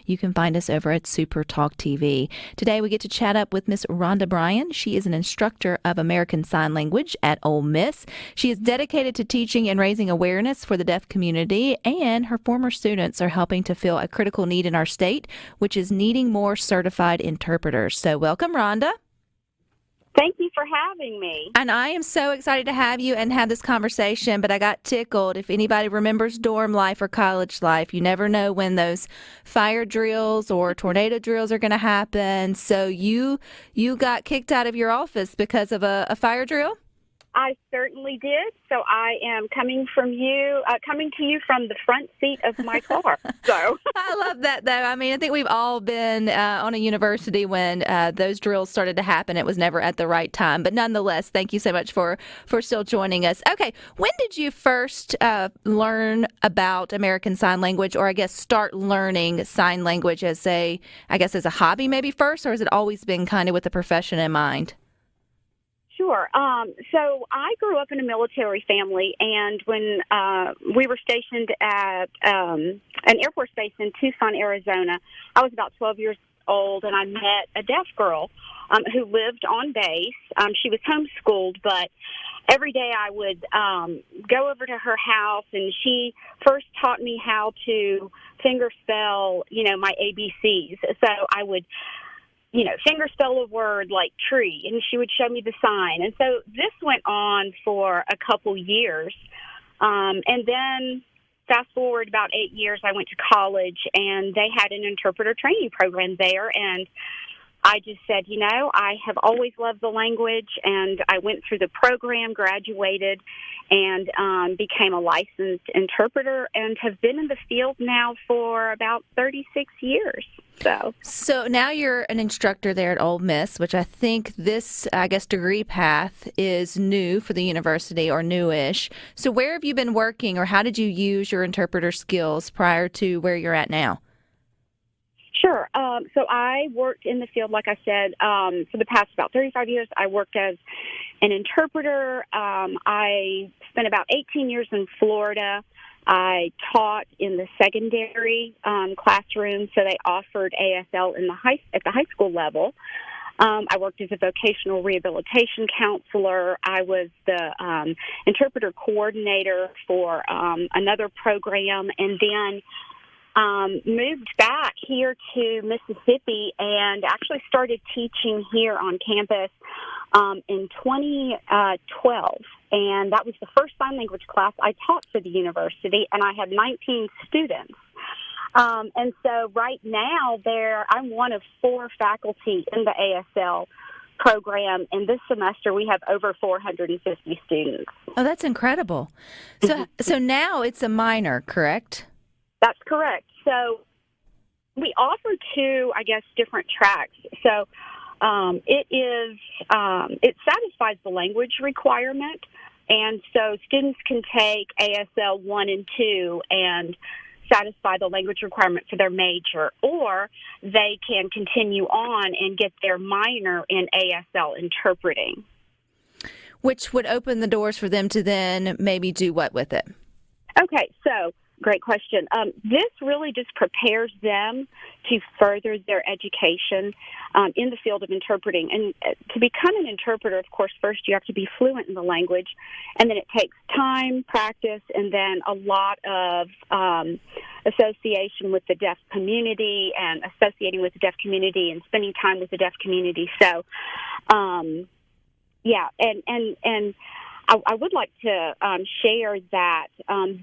you can find us over at SuperTalk TV. Today we get to chat up with Miss Ronda Bryan. She is an instructor of American Sign Language at Ole Miss. She is dedicated to teaching and raising awareness for the deaf community, and her former students are helping to fill a critical need in our state, which is needing more certified interpreters. So welcome, Rhonda. Thank you for having me. And I am so excited to have you and have this conversation, but I got tickled. If anybody remembers dorm life or college life, you never know when those fire drills or tornado drills are going to happen. So you got kicked out of your office because of a fire drill? I certainly did. So I am coming to you from the front seat of my car. So I love that, though. I mean, I think we've all been on a university when those drills started to happen. It was never at the right time. But nonetheless, thank you so much for still joining us. Okay, when did you first learn about American Sign Language, or I guess start learning sign language as a hobby maybe first, or has it always been kind of with the profession in mind? Sure. So I grew up in a military family, and when we were stationed at an Air Force base in Tucson, Arizona, I was about 12 years old, and I met a deaf girl who lived on base. She was homeschooled, but every day I would go over to her house, and she first taught me how to finger spell, my ABCs. So I would finger spell a word like tree, and she would show me the sign. And so this went on for a couple years. And then fast forward about 8 years, I went to college, and they had an interpreter training program there. And I just said, I have always loved the language, and I went through the program, graduated, and became a licensed interpreter, and have been in the field now for about 36 years. So now you're an instructor there at Ole Miss, which I think this, degree path is new for the university, or newish. So where have you been working, or how did you use your interpreter skills prior to where you're at now? Sure. So I worked in the field, like I said, for the past about 35 years. I worked as an interpreter. I spent about 18 years in Florida. I taught in the secondary classroom, so they offered ASL at the high school level. I worked as a vocational rehabilitation counselor. I was the interpreter coordinator for another program, and then moved back here to Mississippi and actually started teaching here on campus in 2012. And that was the first sign language class I taught for the university, and I had 19 students. And so right now I'm one of 4 faculty in the ASL program, and this semester we have over 450 students. Oh, that's incredible. So now it's a minor, correct? That's correct. So we offer 2, different tracks. So it satisfies the language requirement, and so students can take ASL 1 and 2 and satisfy the language requirement for their major, or they can continue on and get their minor in ASL interpreting. Which would open the doors for them to then maybe do what with it? Okay, so great question. This really just prepares them to further their education in the field of interpreting. And to become an interpreter, of course, first you have to be fluent in the language, and then it takes time, practice, and then a lot of association with the deaf community and associating with the deaf community and spending time with the deaf community. So, I would like to share that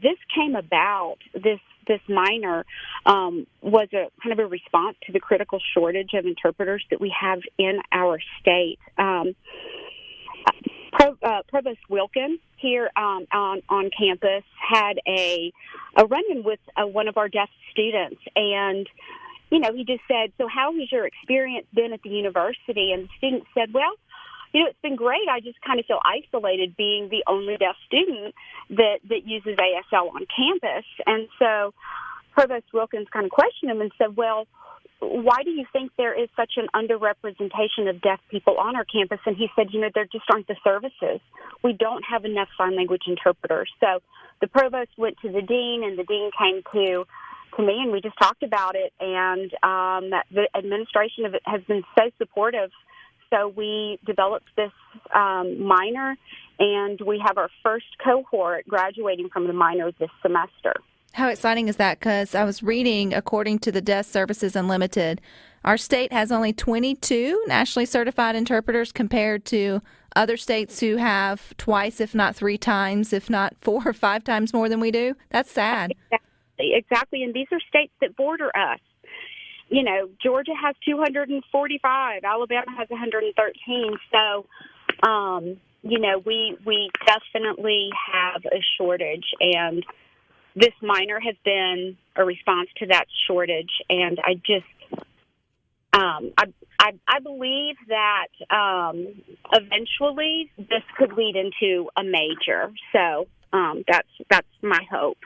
this came about, this minor was a kind of a response to the critical shortage of interpreters that we have in our state. Provost Wilkin here on campus had a run-in with one of our deaf students, and he just said, "So how has your experience been at the university?" And the student said, "Well, it's been great. I just kind of feel isolated being the only deaf student that uses ASL on campus." And so Provost Wilkins kind of questioned him and said, "Well, why do you think there is such an underrepresentation of deaf people on our campus?" And he said, there just aren't the services. We don't have enough sign language interpreters. So the provost went to the dean, and the dean came to to me, and we just talked about it, and the administration of it has been so supportive. So we developed this minor, and we have our first cohort graduating from the minor this semester. How exciting is that? Because I was reading, according to the Deaf Services Unlimited, our state has only 22 nationally certified interpreters compared to other states who have twice, if not 3 times, if not 4 or 5 times more than we do. That's sad. Exactly. And these are states that border us. You know, Georgia has 245, Alabama has 113. So, you know, we definitely have a shortage, and this minor has been a response to that shortage. And I just, I believe that eventually this could lead into a major. So that's my hope.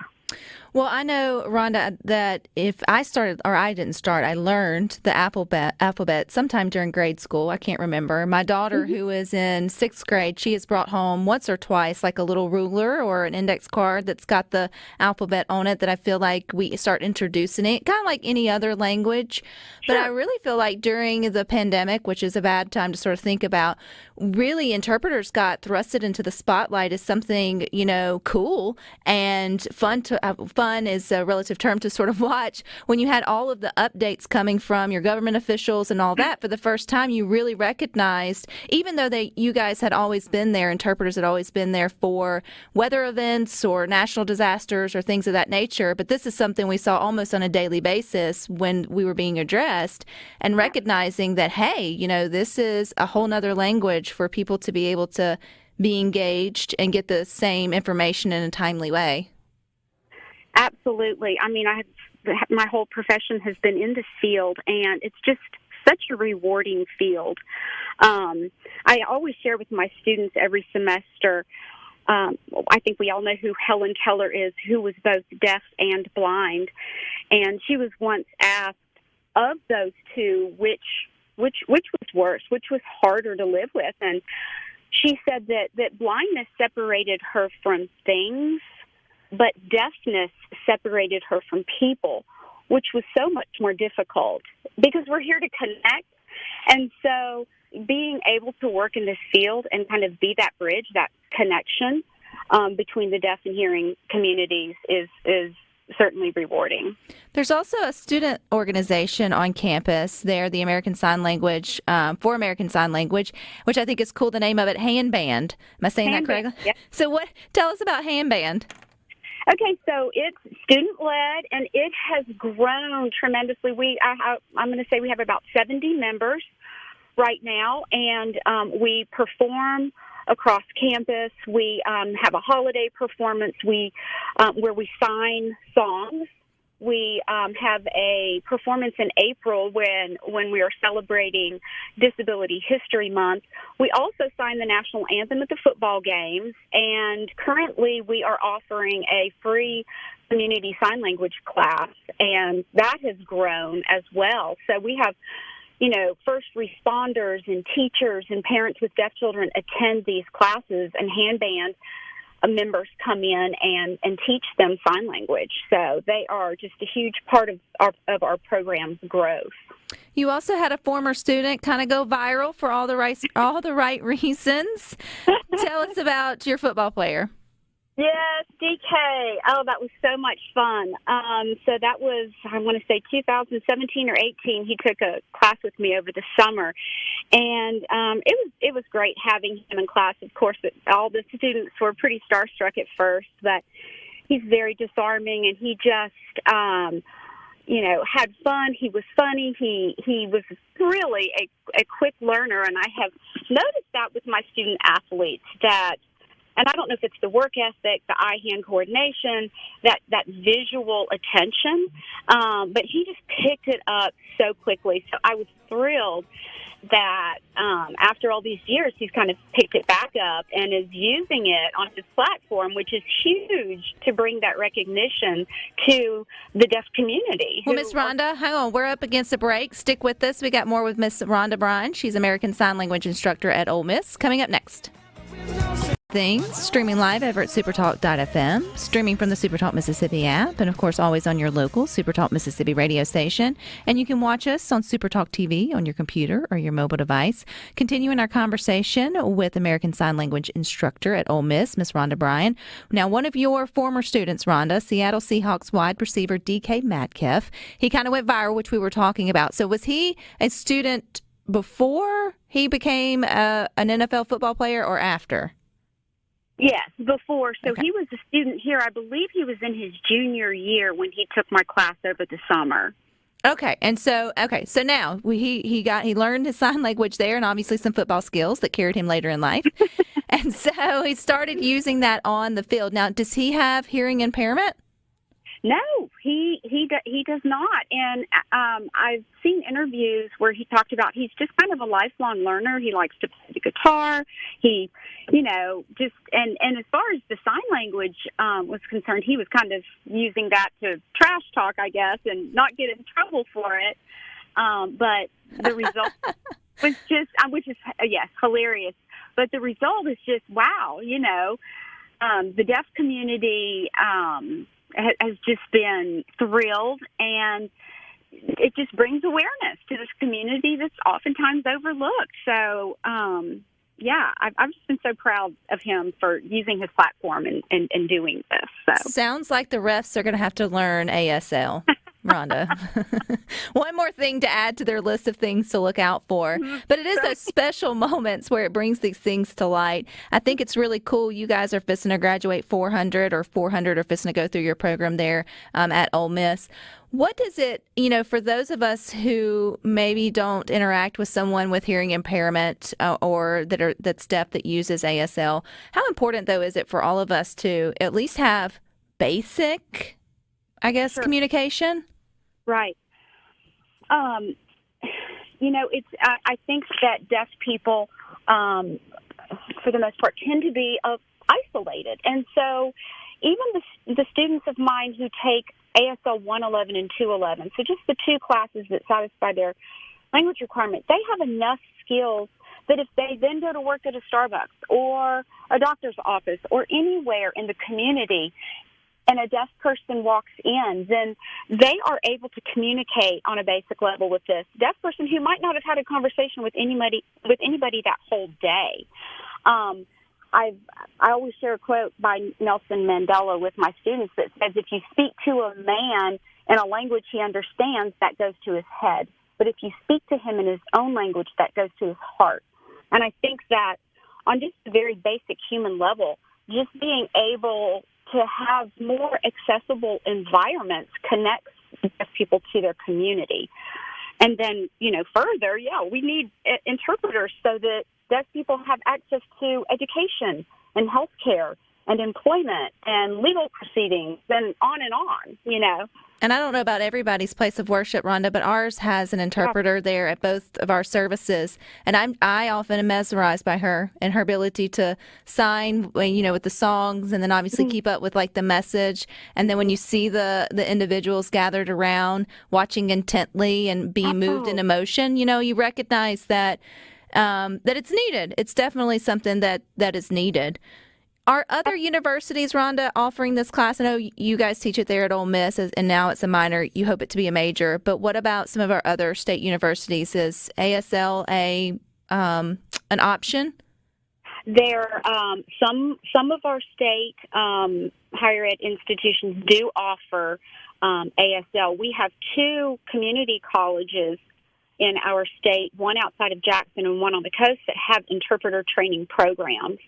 Well, I know, Rhonda, that if I started, or I didn't start, I learned the alphabet sometime during grade school. I can't remember. My daughter, who is in 6th grade, she has brought home once or twice like a little ruler or an index card that's got the alphabet on it, that I feel like we start introducing it, kind of like any other language. Sure. But I really feel like during the pandemic, which is a bad time to sort of think about, really interpreters got thrusted into the spotlight as something, you know, cool and fun to fun is a relative term to sort of watch. When you had all of the updates coming from your government officials and all that, for the first time, you really recognized, even though you guys had always been there, interpreters had always been there for weather events or national disasters or things of that nature, but this is something we saw almost on a daily basis when we were being addressed, and recognizing that, hey, you know, this is a whole nother language for people to be able to be engaged and get the same information in a timely way. Absolutely. I mean, my whole profession has been in this field, and it's just such a rewarding field. I always share with my students every semester. I think we all know who Helen Keller is, who was both deaf and blind, and she was once asked, of those two, which was worse, which was harder to live with, and she said that blindness separated her from things, but deafness separated her from people, which was so much more difficult because we're here to connect. And so being able to work in this field and kind of be that bridge, that connection between the deaf and hearing communities is certainly rewarding. There's also a student organization on campus there, the American Sign Language, for American Sign Language, which I think is cool, the name of it, Handband. Am I saying that correctly? Yep. So tell us about Handband. Okay, so it's student-led, and it has grown tremendously. I'm going to say we have about 70 members right now, and we perform across campus. We have a holiday performance where we sign songs. We have a performance in April when we are celebrating Disability History Month. We also sign the national anthem at the football games, and currently we are offering a free community sign language class, and that has grown as well. So we have, you know, first responders and teachers and parents with deaf children attend these classes, and Handband members come in and teach them sign language. So they are just a huge part of our program's growth. You also had a former student kind of go viral for all the right reasons. Tell us about your football player. Yes, DK. Oh, that was so much fun. So that was, I want to say 2017 or 18. He took a class with me over the summer, and it was great having him in class. Of course, all the students were pretty starstruck at first, but he's very disarming, and he just, had fun. He was funny. He was really a quick learner, and I have noticed that with my student athletes that. And I don't know if it's the work ethic, the eye-hand coordination, that visual attention, but he just picked it up so quickly. So I was thrilled that after all these years, he's kind of picked it back up and is using it on his platform, which is huge to bring that recognition to the deaf community. Well, Miss Ronda, hang on. We're up against a break. Stick with us. We got more with Miss Ronda Bryan. She's American Sign Language Instructor at Ole Miss. Coming up next. Things, streaming live over at supertalk.fm, streaming from the SuperTalk Mississippi app, and of course always on your local SuperTalk Mississippi radio station. And you can watch us on SuperTalk TV on your computer or your mobile device. Continuing our conversation with American Sign Language instructor at Ole Miss, Miss Ronda Bryan. Now, one of your former students, Ronda, Seattle Seahawks wide receiver DK Metcalf, he kind of went viral, which we were talking about. So was he a student before he became an NFL football player or after? Yes, before. So Okay. he was a student here. I believe he was in his junior year when he took my class over the summer. Okay, and so now he learned his sign language there, and obviously some football skills that carried him later in life, and so he started using that on the field. Now, does he have hearing impairment? No, he does not. And I've seen interviews where he talked about he's just kind of a lifelong learner. He likes to play the guitar. He, just and as far as the sign language was concerned, he was kind of using that to trash talk, I guess, and not get in trouble for it. But the result was just, which is yes, hilarious. But the result is just wow. The deaf community has just been thrilled, and it just brings awareness to this community that's oftentimes overlooked. So, I've just been so proud of him for using his platform and doing this. So. Sounds like the refs are going to have to learn ASL. Rhonda. One more thing to add to their list of things to look out for. But it is those special moments where it brings these things to light. I think it's really cool. You guys are fisting to graduate 400 are fisting to go through your program there at Ole Miss. What does it, for those of us who maybe don't interact with someone with hearing impairment or that's deaf that uses ASL, how important, though, is it for all of us to at least have basic, Sure. communication? Right. It's. I think that deaf people, for the most part, tend to be isolated, and so even the students of mine who take ASL 111 and 211, so just the two classes that satisfy their language requirement, they have enough skills that if they then go to work at a Starbucks or a doctor's office or anywhere in the community, and a deaf person walks in, then they are able to communicate on a basic level with this deaf person who might not have had a conversation with anybody that whole day. I always share a quote by Nelson Mandela with my students that says, if you speak to a man in a language he understands, that goes to his head. But if you speak to him in his own language, that goes to his heart. And I think that on just a very basic human level, just being able to have more accessible environments connects deaf people to their community. And then, further, we need interpreters so that deaf people have access to education and health care and employment and legal proceedings and on and on. And I don't know about everybody's place of worship, Rhonda, but ours has an interpreter there at both of our services. And I often am mesmerized by her and her ability to sign, with the songs and then obviously keep up with the message. And then when you see the individuals gathered around watching intently and being moved in emotion, you recognize that it's needed. It's definitely something that is needed. Are other universities, Rhonda, offering this class? I know you guys teach it there at Ole Miss, and now it's a minor. You hope it to be a major. But what about some of our other state universities? Is ASL an option? There, some of our state higher ed institutions do offer ASL. We have two community colleges in our state, one outside of Jackson and one on the coast, that have interpreter training programs.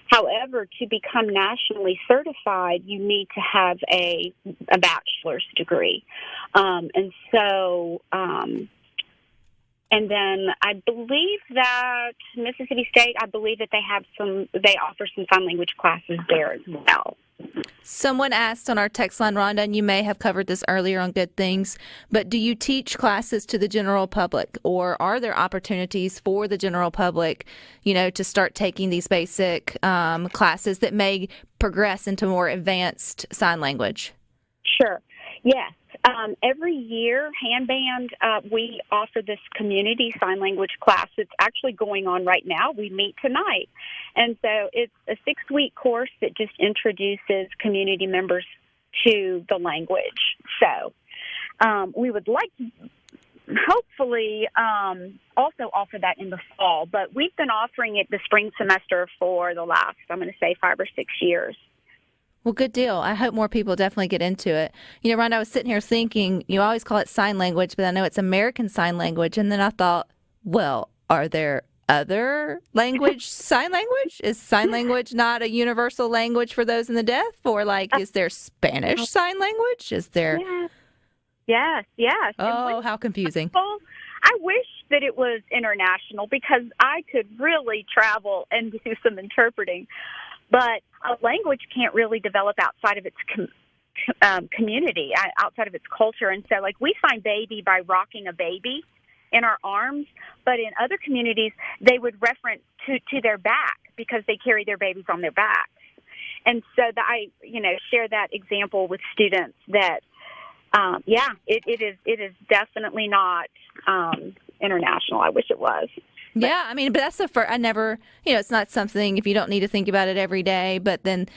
However, to become nationally certified, you need to have a bachelor's degree. And then I believe that Mississippi State, that they offer some sign language classes there as well. Someone asked on our text line, Rhonda, and you may have covered this earlier on Good Things, but do you teach classes to the general public, or are there opportunities for the general public, to start taking these basic classes that may progress into more advanced sign language? Sure. Yes. Every year, Handband, we offer this community sign language class. It's actually going on right now. We meet tonight. And so it's a 6-week course that just introduces community members to the language. So we would like to hopefully also offer that in the fall. But we've been offering it the spring semester for the last, I'm going to say, 5 or 6 years. Well, good deal. I hope more people definitely get into it. You know, Rhonda, I was sitting here thinking, you always call it sign language, but I know it's American Sign Language. And then I thought, well, are there other language, sign language? Is sign language not a universal language for those in the deaf? Or, like, is there Spanish sign language? Is there? Yes. Oh, how confusing. I wish that it was international because I could really travel and do some interpreting. But a language can't really develop outside of its community, outside of its culture. And so, like, we find baby by rocking a baby in our arms, but in other communities, they would reference to their back because they carry their babies on their backs. And so I share that example with students that, it is definitely not international. I wish it was. Yeah, I mean, but that's the first. I never, it's not something if you don't need to think about it every day. But then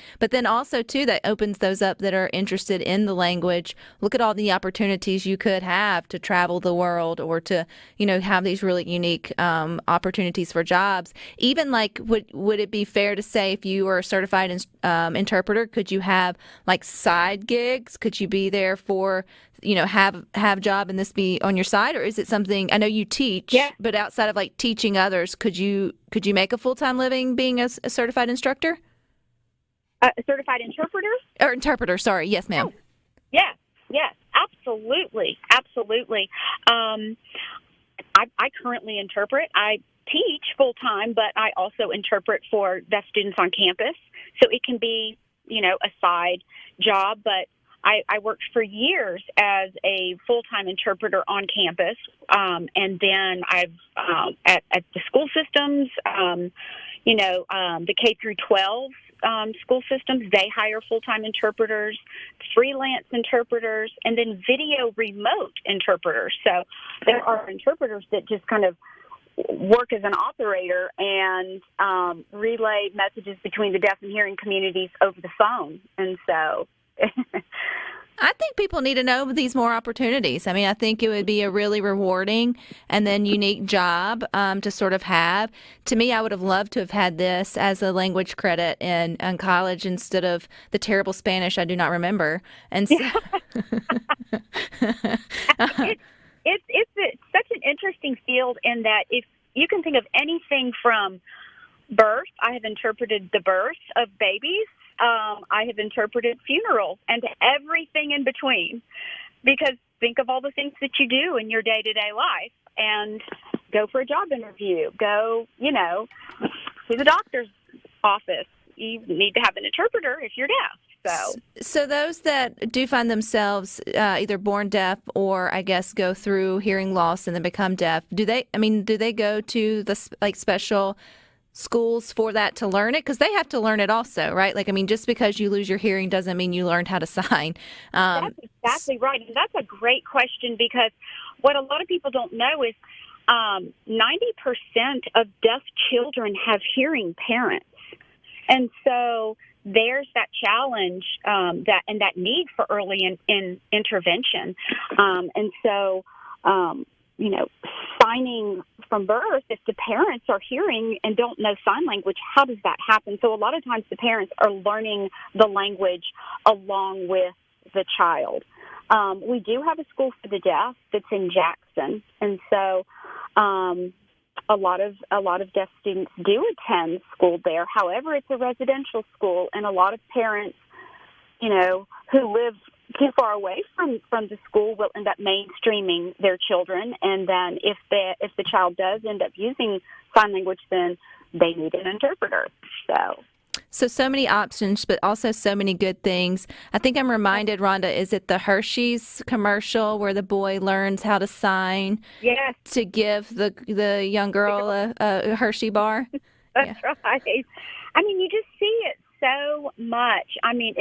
also too, that opens those up that are interested in the language. Look at all the opportunities you could have to travel the world, or to, have these really unique opportunities for jobs. Even like, would it be fair to say if you were a certified interpreter, could you have like side gigs? Could you be there for, have job and this be on your side? Or is it something, I know you teach, but outside of like teaching others, could you make a full-time living being a certified instructor? A certified interpreter? Or interpreter, sorry. Yes, ma'am. Oh, yes, absolutely. I currently interpret. I teach full-time, but I also interpret for deaf students on campus. So it can be, a side job, but I worked for years as a full-time interpreter on campus, and then I've at the school systems, the K through 12 school systems, they hire full-time interpreters, freelance interpreters, and then video remote interpreters. So there are interpreters that just kind of work as an operator and relay messages between the deaf and hearing communities over the phone, and so. I think people need to know these more opportunities. I mean, I think it would be a really rewarding and then unique job to sort of have. To me, I would have loved to have had this as a language credit in college instead of the terrible Spanish I do not remember. And so it's such an interesting field in that if you can think of anything from birth, I have interpreted the birth of babies. I have interpreted funerals and everything in between, because think of all the things that you do in your day-to-day life, and go for a job interview, go, to the doctor's office. You need to have an interpreter if you're deaf. So those that do find themselves either born deaf or, I guess, go through hearing loss and then become deaf, do they go to the special schools for that to learn it? Because they have to learn it also, right? Just because you lose your hearing doesn't mean you learned how to sign. That's exactly right. And that's a great question, because what a lot of people don't know is 90% of deaf children have hearing parents. And so there's that challenge that need for early in intervention. And so, signing from birth, if the parents are hearing and don't know sign language, how does that happen? So a lot of times the parents are learning the language along with the child. We do have a school for the deaf that's in Jackson, and so a lot of deaf students do attend school there. However, it's a residential school, and a lot of parents, who live too far away from the school will end up mainstreaming their children, and then if the child does end up using sign language, then they need an interpreter. So many options, but also so many good things. I think I'm reminded, Rhonda, is it the Hershey's commercial where the boy learns how to sign to give the young girl a Hershey bar? That's right. I mean, you just see it so much. I mean,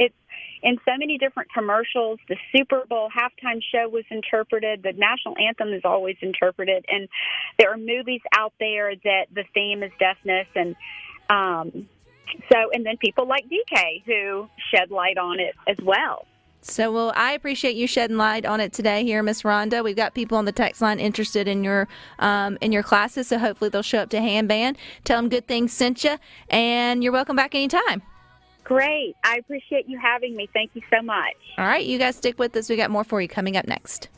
in so many different commercials. The Super Bowl halftime show was interpreted. The national anthem is always interpreted. And there are movies out there that the theme is deafness. And and then people like DK who shed light on it as well. So, well, I appreciate you shedding light on it today here, Miss Ronda. We've got people on the text line interested in your classes, so hopefully they'll show up to Handband. Tell them Good Things sent you, and you're welcome back anytime. Great. I appreciate you having me. Thank you so much. All right, you guys stick with us. We got more for you coming up next.